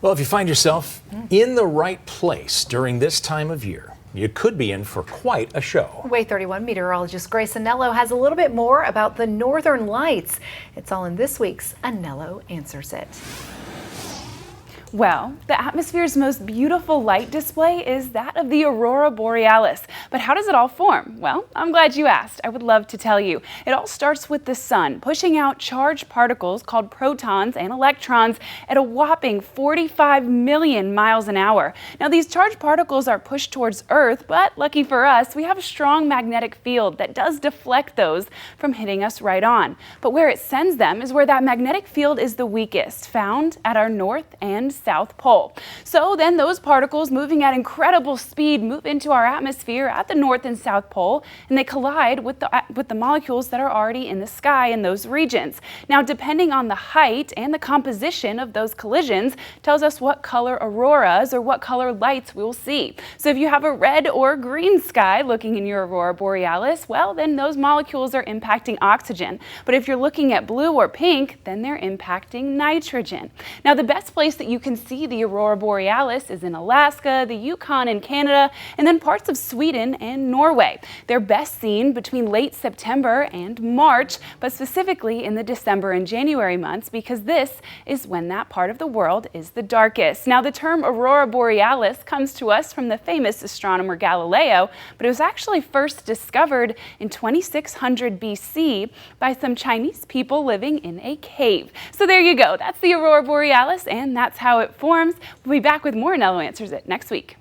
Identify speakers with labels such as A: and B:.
A: Well, if you find yourself in the right place during this time of year, you could be in for quite a show.
B: WAAY 31 meteorologist Grace Anello has a little bit more about the northern lights. It's all in this week's Anello Answers It.
C: Well, the atmosphere's most beautiful light display is that of the Aurora Borealis. But how does it all form? Well, I'm glad you asked. I would love to tell you. It all starts with the sun pushing out charged particles called protons and electrons at a whopping 45 million miles an hour. Now, these charged particles are pushed towards Earth, but lucky for us, we have a strong magnetic field that does deflect those from hitting us right on. But where it sends them is where that magnetic field is the weakest, found at our north and south pole. So then those particles moving at incredible speed move into our atmosphere at the north and south pole, and they collide with the molecules that are already in the sky in those regions. Now, depending on the height and the composition of those collisions tells us what color auroras or what color lights we will see. So if you have a red or green sky looking in your Aurora Borealis, well, then those molecules are impacting oxygen. But if you're looking at blue or pink, then they're impacting nitrogen. Now, the best place that you can see the Aurora Borealis is in Alaska, the Yukon in Canada, and then parts of Sweden and Norway. They're best seen between late September and March, but specifically in the December and January months, because this is when that part of the world is the darkest. Now, the term Aurora Borealis comes to us from the famous astronomer Galileo, but it was actually first discovered in 2600 BC by some Chinese people living in a cave. So there you go. That's the Aurora Borealis, and that's how it forms. We'll be back with more Anello Answers It next week.